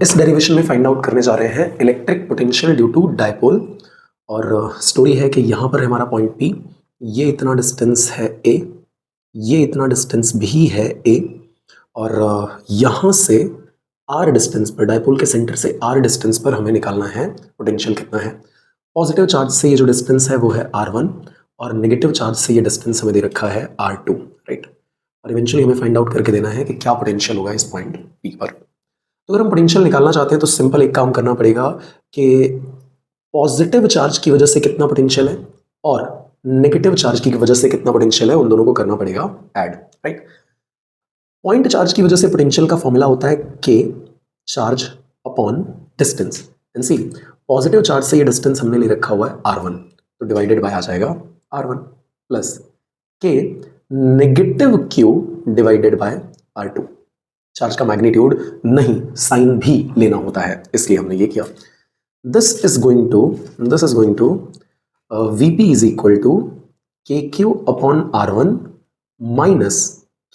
इस डेरिवेशन में find out करने जा रहे हैं electric potential due to dipole. और स्टोरी है कि यहाँ पर है हमारा पॉइंट P, ये इतना डिस्टेंस है A, ये इतना डिस्टेंस भी है A, और यहाँ से R डिस्टेंस पर, डायपोल के सेंटर से R डिस्टेंस पर हमें निकालना है पोटेंशियल कितना है। पॉजिटिव चार्ज से ये जो डिस्टेंस है वो है R1 और नेगेटिव चार्ज से ये डिस्टेंस हमें दे रखा है R2, राइट। और इवेंचुअली हमें फाइंड आउट करके देना है कि क्या पोटेंशियल होगा इस पॉइंट P पर। तो अगर हम पोटेंशियल निकालना चाहते हैं तो सिंपल एक काम करना पड़ेगा कि पॉजिटिव चार्ज की वजह से कितना पोटेंशियल है और नेगेटिव चार्ज की वजह से कितना पोटेंशियल है, उन दोनों को करना पड़ेगा ऐड, राइट। पॉइंट चार्ज की वजह से पोटेंशियल का फॉर्मूला होता है K charge upon distance. And see, positive charge से ये डिस्टेंस हमने ले रखा हुआ है R1, तो डिवाइडेड बाय आ जाएगा R1 plus K negative Q divided by R2। Charge का मैग्नीट्यूड नहीं, साइन भी लेना होता है, इसलिए हमने ये किया। This is going to Vp is equal to KQ upon R1 minus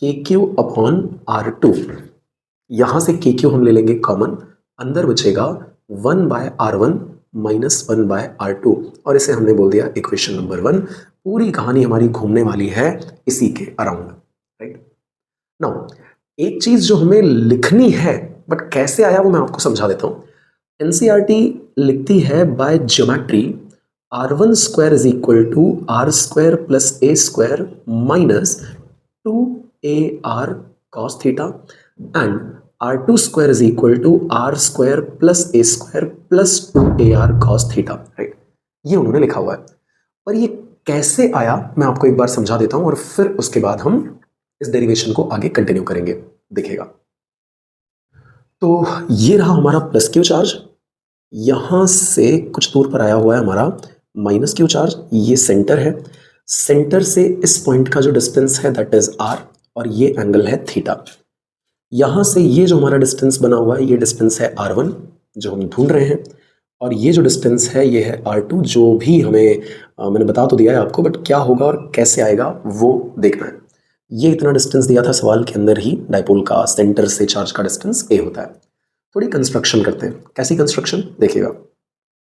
KQ upon R2। यहां से KQ हम ले लेंगे कॉमन, अंदर बचेगा 1 bye R1 minus 1 bye R2, और इसे हमने बोल दिया इक्वेशन नंबर 1। पूरी कहानी हमारी घूमने वाली है इसी के अराउंड, राइट। नाउ एक चीज जो हमें लिखनी है बट कैसे आया वो मैं आपको समझा देता हूं। एनसीईआरटी लिखती है by geometry R1 square is equal to R square plus A square minus 2AR cos theta and R2 square is equal to R square plus A square plus 2AR cos theta, right. ये उन्होंने लिखा हुआ है, पर ये कैसे आया मैं आपको एक बार समझा देता हूं और फिर उसके बाद हम इस डेरिवेशन को आगे कंटिन्यू करेंगे, देखिएगा। तो ये रहा हमारा प्लस क्यू चार्ज, यहां से कुछ दूर पर आया हुआ है हमारा माइनस क्यू चार्ज, ये सेंटर है, सेंटर से इस पॉइंट का जो डिस्टेंस है दैट इज R और ये एंगल है थीटा। यहां से ये जो हमारा डिस्टेंस बना हुआ है ये डिस्टेंस है R1 जो हम ढूंढ रहे हैं, और ये जो डिस्टेंस है ये है R2 जो भी हमें मैंने बता तो दिया है आपको, बट क्या होगा और कैसे आएगा वो देखना है। ये इतना डिस्टेंस दिया था सवाल के अंदर ही, डायपोल का सेंटर से चार्ज का डिस्टेंस A होता है। थोड़ी कंस्ट्रक्शन करते हैं, कैसी कंस्ट्रक्शन देखिएगा।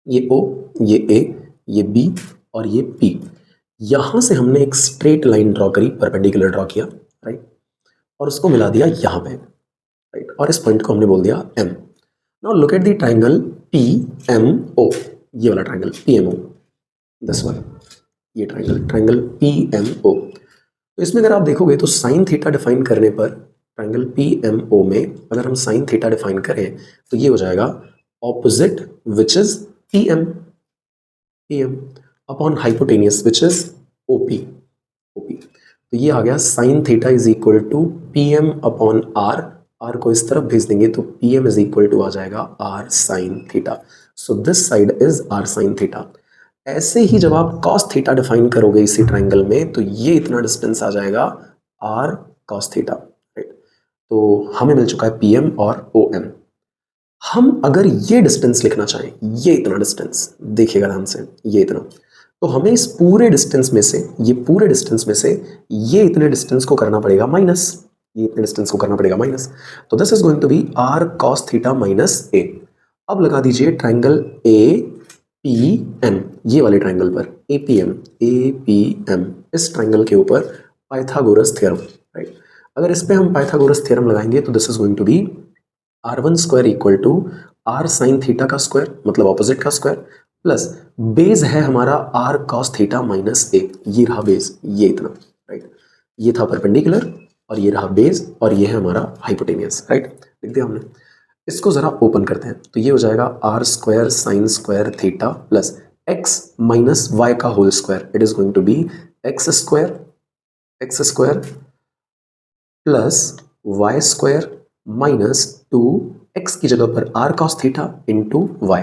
ये O, ये A, ये B और ये P, यहां से हमने एक स्ट्रेट लाइन ड्रॉ करी, परपेंडिकुलर ड्रॉ किया, राइट, और उसको मिला दिया यहां पे, राइट, और इस पॉइंट को हमने बोल दिया M। Now look at the triangle PMO, ये वाला ट्राइंगल PMO, दिस वन, ये ट्राइंगल PMO। तो इसमें अगर आप देखोगे तो साइन थीटा डिफाइन करने पर ट्राइंगल PMO में अगर हम साइन थीटा डिफाइन करें तो ये हो जाएगा opposite which is PM upon hypotenuse which is OP। तो ये आ गया sine theta is equal to PM upon R को इस तरफ भेज देंगे तो PM इज इक्वल टू आ जाएगा R sine theta. So this side is R sine theta. ऐसे ही जब आप cos थीटा डिफाइन करोगे इसी ट्राइंगल में तो ये इतना डिस्टेंस आ जाएगा R cos थीटा, राइट। तो हमें मिल चुका है PM और OM। हम अगर ये डिस्टेंस लिखना चाहें, ये इतना डिस्टेंस देखिएगा ध्यान से, ये इतना, तो हमें इस पूरे डिस्टेंस में से, ये पूरे डिस्टेंस में से ये इतने डिस्टेंस को करना पड़ेगा माइनस, ये इतने डिस्टेंस को करना पड़ेगा माइनस। तो this is going to be R cos theta minus A। अब लगा दीजिए ट्राइंगल APM, ये वाले ट्राइंगल पर APM, इस ट्राइंगल के ऊपर पाइथागोरस थ्योरम, राइट। अगर इस पे हम पाइथागोरस थ्योरम लगाएंगे तो this is going to be R1 square equal to R sine theta का स्क्वायर, मतलब ऑपोजिट का स्क्वायर, प्लस बेस है हमारा R cos theta minus A, ये रहा बेस, ये इतना, राइट। ये था परपेंडिकुलर और ये रहा बेस और ये है हमारा हाइपोटेनियस, राइट। लिख दिया हमने। इसको जरा ओपन करते हैं तो ये हो जाएगा R square sine square theta plus x minus y का whole square, it is going to be x square plus y square minus 2x की जगह पर R cos theta into y।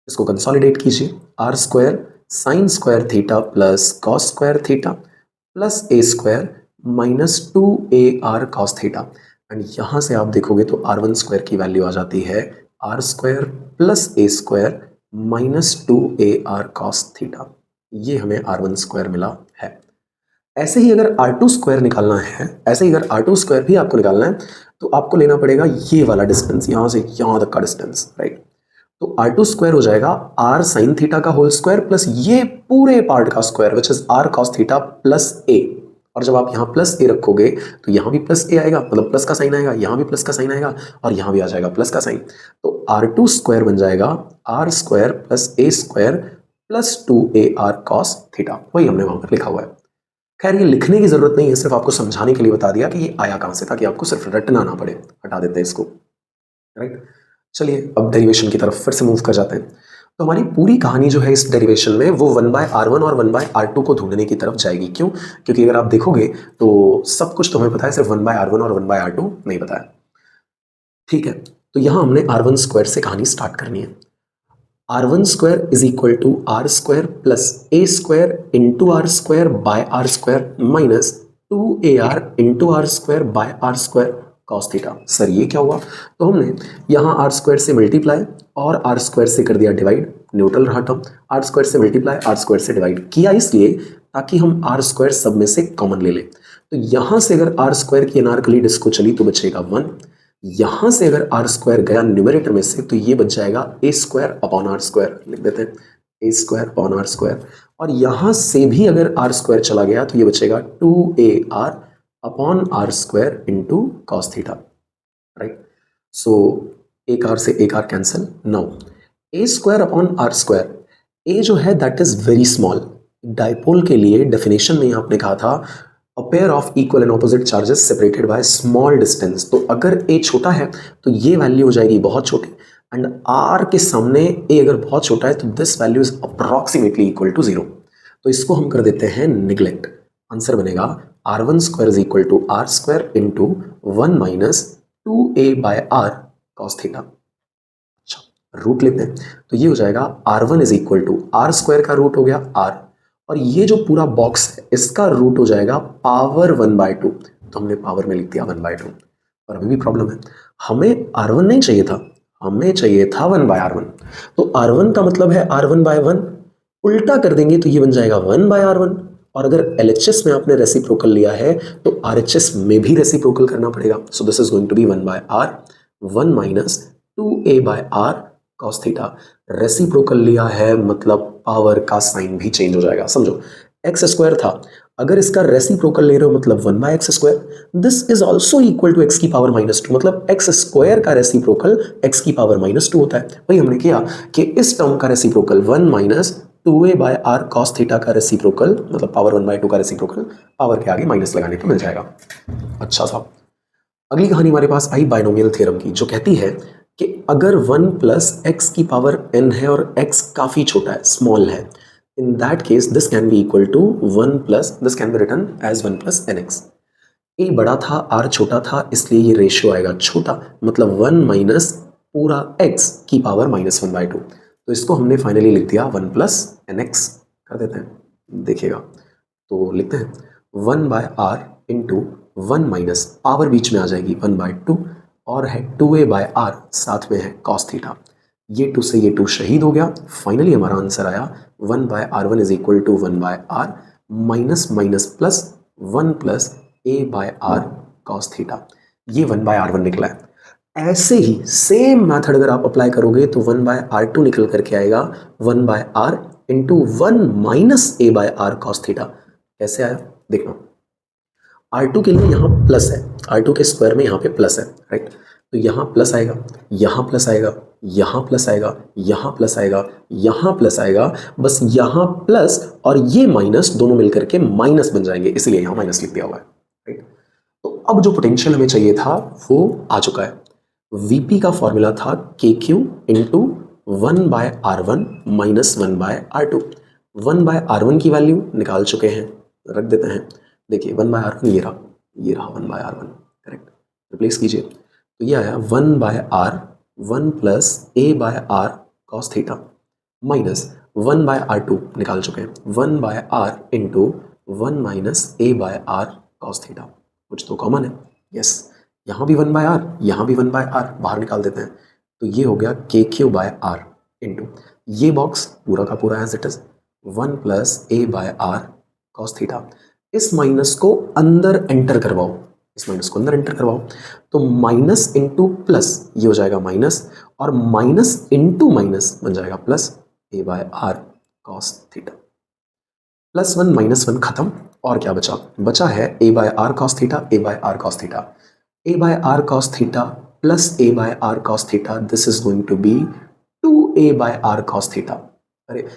इसको कंसोलिडेट कीजिए, R square sine square theta plus cos square theta plus A square minus 2AR cos theta. And यहां से आप देखोगे तो R1 स्क्वायर की वैल्यू आ जाती है R square plus A square minus 2AR cos theta. ये हमें R1 स्क्वायर मिला है। ऐसे ही अगर R2 स्क्वायर निकालना है, ऐसे ही अगर R2 स्क्वायर भी आपको निकालना है तो आपको लेना पड़ेगा ये वाला डिस्टेंस, यहाँ से यहाँ तक का डिस्टेंस, राइट। तो r2 स्क्वायर हो जाएगा r साइन थीटा का होल स्क्वायर प्लस ये पूरे पार्ट का square which is r cos theta plus a। और जब आप यहाँ प्लस a रखोगे तो यहाँ भी प्लस a आएगा, मतलब प्लस का साइन आएगा, यहाँ भी प्लस का साइन आएगा और यहाँ भी आ जाएगा प्लस का साइन। तो r2 स्क्वायर बन जाएगा r square plus a square plus 2ar cos theta, वही हमने वहां पर लिखा हुआ है। खैर ये लिखने की जरूरत नहीं है, सिर्फ आपको समझाने के लिए बता दिया कि ये आया कहां से, ताकि आपको सिर्फ रटना ना पड़े। हटा देते हैं इसको, राइट। चलिए अब डेरिवेशन की तरफ फिर से मूव कर जाते हैं। तो हमारी पूरी कहानी जो है इस डेरिवेशन में वो 1/r1 और 1/r2 को ढूंढने की तरफ जाएगी। क्यों? क्योंकि अगर आप देखोगे तो सब कुछ तुम्हें पता है, सिर्फ 1/r1 और 1/r2 नहीं पता है। ठीक है, तो यहां हमने r1 स्क्वायर से कहानी स्टार्ट करनी है। r1 square is equal to r square plus a square into R square by R square minus 2ar into R square by R square cos theta. Sir ये क्या हुआ? तो हमने यहाँ आर स्क्वायर से मल्टीप्लाई और आर स्क्वायर से कर दिया डिवाइड, न्यूट्रल रहा टर्म। आर स्क्वायर से मल्टीप्लाई आर स्क्वायर से डिवाइड किया इसलिए ताकि हम आर स्क्वायर सब में से कॉमन ले लें। तो यहाँ से अगर आर स्क्वायर की अनारकली डिस्को चली तो बचेगा 1। यहां से अगर आर स्क्वायर गया न्यूमरेटर में से तो ये बच जाएगा ए स्क्वायर अपॉन आर स्क्वायर, लिख देते हैं ए स्क्वायर अपॉन आर स्क्वायर। और यहां से भी अगर आर स्क्वायर चला गया तो ये बचेगा 2ar upon are square into cos theta, right. So एक आर से एक r cancel. Now a square upon are square, a जो है that is very small. Dipole के लिए डेफिनेशन में आपने कहा था a pair of equal and opposite charges separated by small distance। तो अगर a छोटा है तो ये वैल्यू हो जाएगी बहुत छोटी, एंड r के सामने a अगर बहुत छोटा है तो this value is approximately equal to 0। तो इसको हम कर देते हैं निगलेक्ट। आंसर बनेगा r1 square is equal to R square into 1 minus 2a by r cos theta. अच्छा, रूट लेते हैं तो ये हो जाएगा r1 is equal to R square का रूट हो गया r, और ये जो पूरा बॉक्स है इसका रूट हो जाएगा पावर 1/2। तो हमने पावर में लिख दिया 1/2। और अभी भी प्रॉब्लम है, हमें r1 नहीं चाहिए था, हमें चाहिए था 1/r1। तो r1 का मतलब है r1/1, उल्टा कर देंगे तो ये बन जाएगा 1/r1। और अगर LHS में आपने रेसिप्रोकल लिया है तो RHS में भी रेसिप्रोकल करना पड़ेगा। So this is going to be 1/r 1 minus 2a/r cos theta. Reciprocal लिया है मतलब पावर का साइन भी चेंज हो जाएगा। समझो, एक्स स्क्वायर था, अगर इसका रेसिप्रोकल ले रहे हो मतलब 1/x square, this is also equal to X की पावर -2, मतलब एक्स स्क्वायर का रेसिप्रोकल एक्स की पावर -2 होता है। वही हमने किया कि इस टर्म का reciprocal 1 minus 2a/r cos theta का रेसिप्रोकल, मतलब पावर 1/2 का रेसिप्रोकल पावर के आगे माइनस लगाने पर मिल जाएगा। अच्छा साहब, अगली कहानी हमारे पास आई बाइनोमियल थ्योरम की, जो कहती है कि अगर 1 प्लस एक्स की पावर n है और x काफी छोटा है, स्मॉल है, in that case this can be equal to 1 plus, this can be written as 1 plus nx। a बड़ा था, r छोटा था, इसलिए ये रेशियो आएगा छोटा, मतलब 1 माइनस पूरा x की पावर -1/2। तो इसको हमने फाइनली लिख दिया 1 प्लस nx। कर देते हैं, देखिएगा, तो लिखते हैं 1/r इंटू 1 माइनस पावर बीच में आ जाएगी 1/2 और है 2a/r, साथ में है cos थीटा। ये 2 से ये 2 शहीद हो गया। फाइनली हमारा आंसर आया 1/r1 is equal to 1/r minus minus plus 1 plus a/r cos theta. ये 1/r1 निकला है। ऐसे ही सेम मेथड अगर आप अप्लाई करोगे तो 1/r2 निकल करके आएगा 1/r into 1 minus a/r cos theta. कैसे आया देखना, R2 के लिए यहाँ प्लस है, R2 के स्क्वायर में यहाँ पे प्लस है, राइट। तो यहाँ प्लस आएगा, यहाँ प्लस आएगा, यहाँ प्लस आएगा, यहाँ प्लस आएगा, यहाँ प्लस आएगा, बस यहाँ प्लस और ये माइनस दोनों मिलकर के माइनस बन जाएंगे, इसीलिए यहाँ माइनस लिख दिया हुआ है, राइट। तो अब जो पोटेंशियल हमें चाहिए था वो आ चुका है। VP का फॉर्मूला था KQ into 1/r1 minus 1/r2। 1/r1 की वैल्यू निकाल चुके हैं, रख देते हैं। देखिए 1/r1 ये रहा 1/r1, करेक्ट, रिप्लेस कीजिए तो ये आया 1/r 1 plus a/r cos theta minus 1/r2 निकाल चुके हैं 1/r into 1 minus a/r cos theta. कुछ तो कॉमन है, यस, यहाँ भी 1/r, यहाँ भी 1/r, बाहर निकाल देते हैं तो ये हो गया KQ/r इंटू ये बॉक्स पूरा का पूरा as it is 1 plus a/r cos theta. इस माइनस को अंदर एंटर करवाओ, इस माइनस को अंदर एंटर करवाओ, तो माइनस इंटू प्लस ये हो जाएगा माइनस, और माइनस इंटू माइनस बन जाएगा plus a by are cos theta. Plus one minus one खत्म, और क्या बचा? बचा है a by are cos theta, a by are cos theta, a by are cos theta plus a by are cos theta, this is going to be 2a by are cos theta. अरे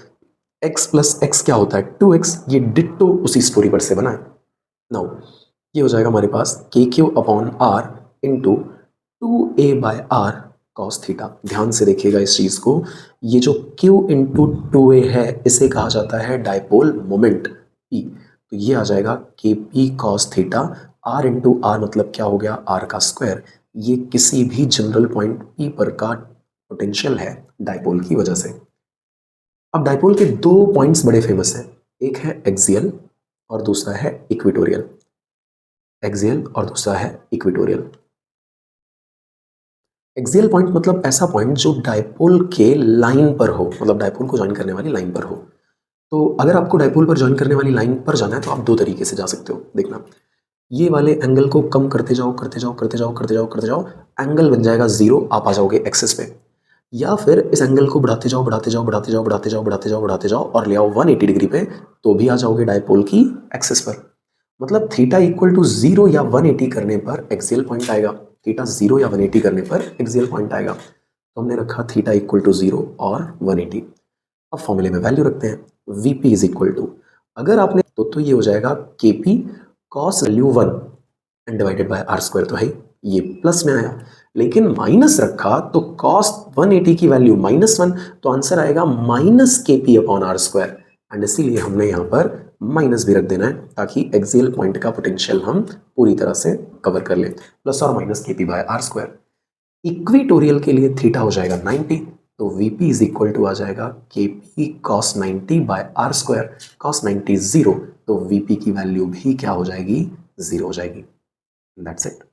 x plus x क्या होता है? 2x, ये ditto उसी story पर से बना है। नाउ ये हो जाएगा हमारे पास K Q upon R into 2a by are cos theta. ध्यान से देखिएगा इस चीज को, ये जो q इंटू 2a है इसे कहा जाता है डायपोल मोमेंट p, तो ये आ जाएगा K P cos theta. r into R मतलब क्या हो गया? r का स्क्वायर। ये किसी भी जनरल पॉइंट p पर का पोटेंशियल है डायपोल की वजह से। अब डायपोल के दो पॉइंट्स बड़े फेमस हैं, एक है एक्सियल और दूसरा है इक्वेटोरियल। एक्सियल और दूसरा है इक्वेटोरियल। एक्सियल पॉइंट मतलब ऐसा पॉइंट जो डायपोल के लाइन पर हो, मतलब डायपोल को ज्वाइन करने वाली लाइन पर हो। तो अगर आपको डायपोल पर ज्वाइन करने वाली लाइन पर जाना है तो आप दो तरीके से जा सकते हो। देखना, ये वाले एंगल को कम करते जाओ करते जाओ करते जाओ करते जाओ करते जाओ, एंगल बन जाएगा 0, आप आ जाओगे एक्सिस पे। या फिर इस एंगल को बढ़ाते जाओ बढ़ाते जाओ बढ़ाते जाओ बढ़ाते जाओ बढ़ाते जाओ बढ़ाते जाओ और ले आओ 180 डिग्री पे, तो भी आ जाओगे डायपोल की एक्सिस पर। मतलब थीटा इक्वल टू 0 या 180 करने पर एक्सियल पॉइंट आएगा, थीटा 0 या 180 करने पर एक्सियल पॉइंट आएगा। तो हमने रखा थीटा इक्वल टू 0 और 180। अब फॉर्मूले में वैल्यू रखते हैं, वीपी इज इक्वल टू, अगर आपने तो ये हो जाएगा K P cos value 1 and divided by R square, तो है ये प्लस में आया, लेकिन माइनस रखा तो कॉस 180 की वैल्यू -1, तो आंसर आएगा minus K P upon are square. And इसीलिए हमने यहाँ पर माइनस भी रख देना है ताकि एक्सियल पॉइंट का पोटेंशियल हम पूरी तरह से कवर कर लें, प्लस और minus K P by R square. Equatorial के लिए थीटा हो जाएगा 90, तो वीपी इज इक्वल टू आ जाएगा K P cos 90 by R square. Cos 90 0, तो वीपी की वैल्यू भी क्या हो जाएगी? 0 हो जाएगी। That's it.